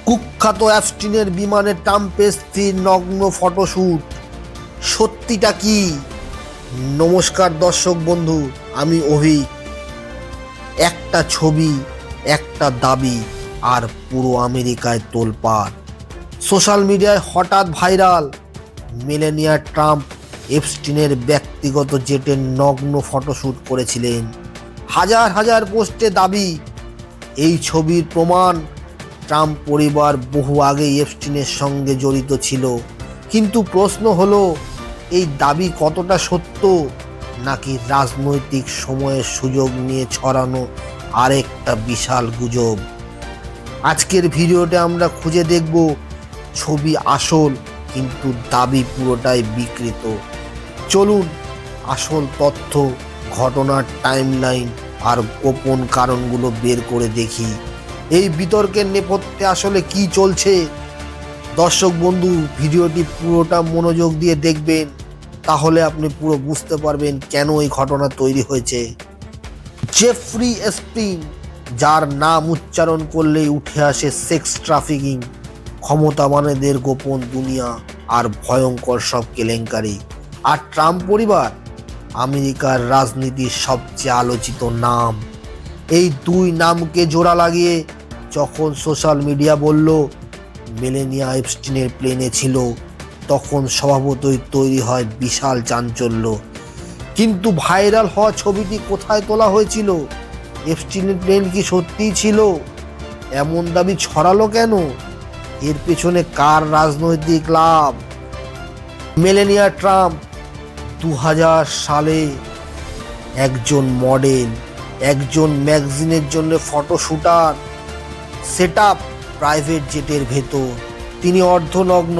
কুখ্যাত অ্যাপস্টিনের বিমানে ট্রাম্পের স্ত্রীর নগ্ন ফটোশ্যুট, সত্যিটা কি? নমস্কার দর্শক বন্ধু, আমি অভি। একটা ছবি, একটা দাবি, আর পুরো আমেরিকায় তোলপাড়। সোশ্যাল মিডিয়ায় হঠাৎ ভাইরাল মেলানিয়া ট্রাম্প এপস্টিনের ব্যক্তিগত জেটের নগ্ন ফটোশ্যুট করেছিলেন। হাজার হাজার পোস্টে দাবি, এই ছবির প্রমাণ ট্রাম্প পরিবার বহু আগেই এপস্টিনের সঙ্গে জড়িত ছিল। কিন্তু প্রশ্ন হলো, এই দাবি কতটা সত্য, নাকি রাজনৈতিক সময়ের সুযোগ নিয়ে ছড়ানো আরেকটা বিশাল গুজব? আজকের ভিডিওতে আমরা খুঁজে দেখব ছবি আসল, কিন্তু দাবি পুরোটাই বিকৃত। চলুন আসল তথ্য, ঘটনার টাইমলাইন আর গোপন কারণগুলো বের করে দেখি। এই বিতর্কের নেপথ্যে আসলে কি চলছে। দর্শক বন্ধু, ভিডিওটি পুরোটা মনোযোগ দিয়ে দেখবেন, তাহলে আপনি পুরো বুঝতে পারবেন কেন এই ঘটনা তৈরি হয়েছে। জেফ্রি এপস্টিন, যার নাম উচ্চারণ করলেই উঠে আসে সেক্স ট্রাফিকিং, ক্ষমতাবানদের গোপন দুনিয়া আর ভয়ঙ্কর সব কেলেঙ্কারি। আর ট্রাম্প পরিবার, আমেরিকার রাজনীতির সবচেয়ে আলোচিত নাম। এই দুই নামকে জোড়া লাগিয়ে যখন সোশ্যাল মিডিয়া বলল মেলানিয়া এপস্টিনের প্লেনে ছিল, তখন স্বভাবতই তৈরি হয় বিশাল চাঞ্চল্য। কিন্তু ভাইরাল হওয়া ছবিটি কোথায় তোলা হয়েছিল? এপস্টিনের প্লেন কি সত্যিই ছিল? এমন দাবি ছড়ালো কেন? এর পেছনে কার রাজনৈতিক লাভ? মেলানিয়া ট্রাম্প 2000 সালে একজন মডেল, একজন ম্যাগাজিনের জন্য ফটোশুটার, সেটআপ প্রাইভেট জেটের ভেতর। তিনি অর্ধনগ্ন,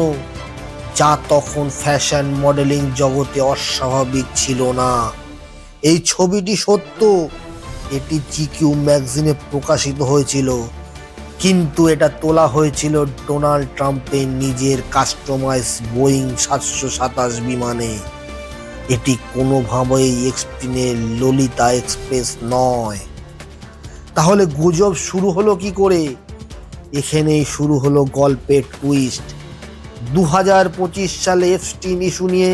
যা তখন ফ্যাশন মডেলিং জগতে অস্বাভাবিক ছিল না। এই ছবিটি সত্য, এটি জিকিউ ম্যাগাজিনে প্রকাশিত হয়েছিল, কিন্তু এটা তোলা হয়েছিল ডোনাল্ড ট্রাম্পের নিজের কাস্টমাইজ বোয়িং 727 বিমানে। এটি কোনোভাবেই এপস্টিনের ললিতা এক্সপ্রেস নয়। তাহলে গুজব শুরু হলো কি করে? এখানেই শুরু হলো গল্পের টুইস্ট। 2025 সালে এপস্টিন ইস্যু নিয়ে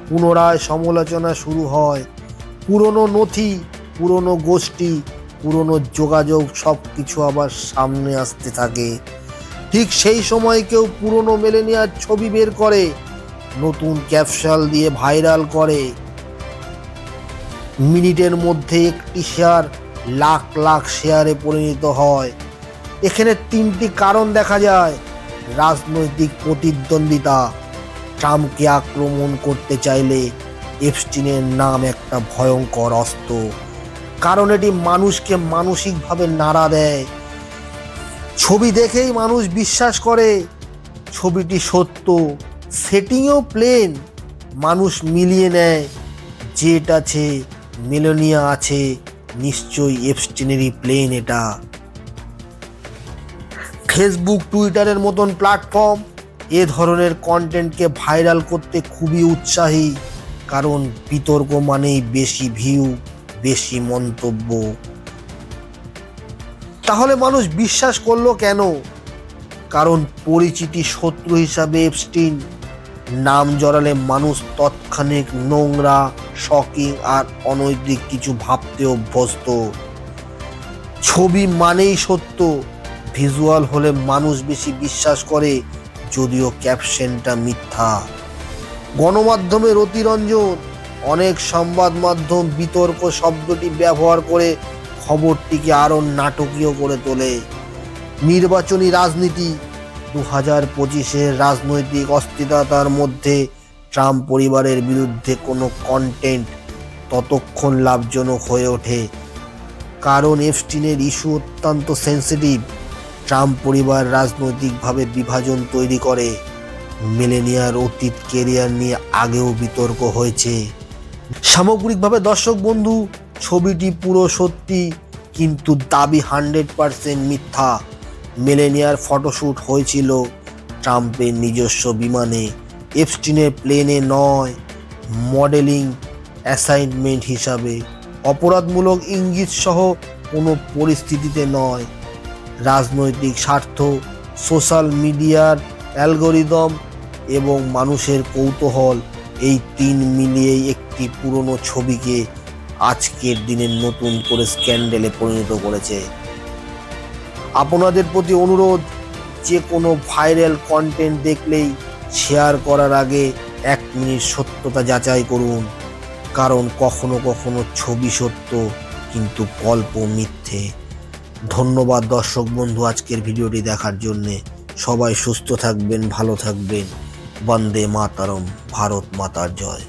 পুনরায় সমালোচনা শুরু হয়। পুরনো নথি, পুরনো গোষ্ঠী, পুরনো যোগাযোগ সব কিছু আবার সামনে আসতে থাকে। ঠিক সেই সময় কেউ পুরনো মেলানিয়ার ছবি বের করে, নতুন ক্যাপশন দিয়ে ভাইরাল করে। মিনিটের মধ্যে একটি শেয়ার লাখ লাখ শেয়ারে পরিণত হয়। এখানে তিনটি কারণ দেখা যায়। রাজনৈতিক প্রতিদ্বন্দ্বিতা, ট্রাম্পকে আক্রমণ করতে চাইলে এপস্টিনের নাম একটা ভয়ঙ্কর অস্ত্র, কারণ এটি মানুষকে মানসিকভাবে নাড়া দেয়। ছবি দেখেই মানুষ বিশ্বাস করে ছবিটি সত্য। সেটিংও প্লেন, মানুষ মিলিয়ে নেয়, জেট আছে, মেলানিয়া আছে, নিশ্চয়ই এপস্টিনেরই প্লেন এটা। ফেসবুক, টুইটারের মতন প্ল্যাটফর্ম এ ধরনের কন্টেন্টকে ভাইরাল করতে খুবই উৎসাহী, কারণ বিতর্ক মানেই বেশি ভিউ, বেশি মন্তব্য। তাহলে মানুষ বিশ্বাস করলো কেন? কারণ পরিচিতি শত্রু হিসাবে এপস্টিন নাম জড়ালে মানুষ তৎক্ষণিক নোংরা, শকিং আর অনৈতিক কিছু ভাবতে অভ্যস্ত। ছবি মানেই সত্য, ভিজুয়াল হলে মানুষ বেশি বিশ্বাস করে, যদিও ক্যাপশনটা মিথ্যা। গণমাধ্যমের অতিরঞ্জন, অনেক সংবাদ মাধ্যম বিতর্ক শব্দটি ব্যবহার করে খবরটিকে আরও নাটকীয় করে তোলে। নির্বাচনী রাজনীতি, 2025-এর রাজনৈতিক অস্থিরতার মধ্যে ট্রাম্প পরিবারের বিরুদ্ধে কোনো কন্টেন্ট ততক্ষণ লাভজনক হয়ে ওঠে, কারণ এপস্টিনের ইস্যু অত্যন্ত সেন্সিটিভ। ট্রাম্প পরিবার রাজনৈতিকভাবে বিভাজন তৈরি করে। মেলানিয়ার অতীত কেরিয়ার নিয়ে আগেও বিতর্ক হয়েছে। সামগ্রিকভাবে দর্শক বন্ধু, ছবিটি পুরো সত্যি, কিন্তু দাবি 100% মিথ্যা। মেলানিয়ার ফটোশ্যুট হয়েছিল ট্রাম্পের নিজস্ব বিমানে, এপস্টিনের প্লেনে নয়। মডেলিং অ্যাসাইনমেন্ট হিসাবে, অপরাধমূলক ইঙ্গিত সহ কোনো পরিস্থিতিতে নয়। রাজনৈতিক স্বার্থ, সোশ্যাল মিডিয়ার অ্যালগোরিদম এবং মানুষের কৌতূহল, এই তিন মিলিয়েই একটি পুরনো ছবিকে আজকের দিনে নতুন করে স্ক্যান্ডেলে পরিণত করেছে। আপনাদের প্রতি অনুরোধ, যে কোনো ভাইরাল কন্টেন্ট দেখলেই শেয়ার করার আগে 1 মিনিট সত্যতা যাচাই করুন, কারণ কখনো কখনো ছবি সত্য কিন্তু গল্প মিথ্যে। ধন্যবাদ দর্শক বন্ধু আজকের ভিডিওটি দেখার জন্যে। সবাই সুস্থ থাকবেন, ভালো থাকবেন। বন্দে মাতরম, ভারত মাতার জয়।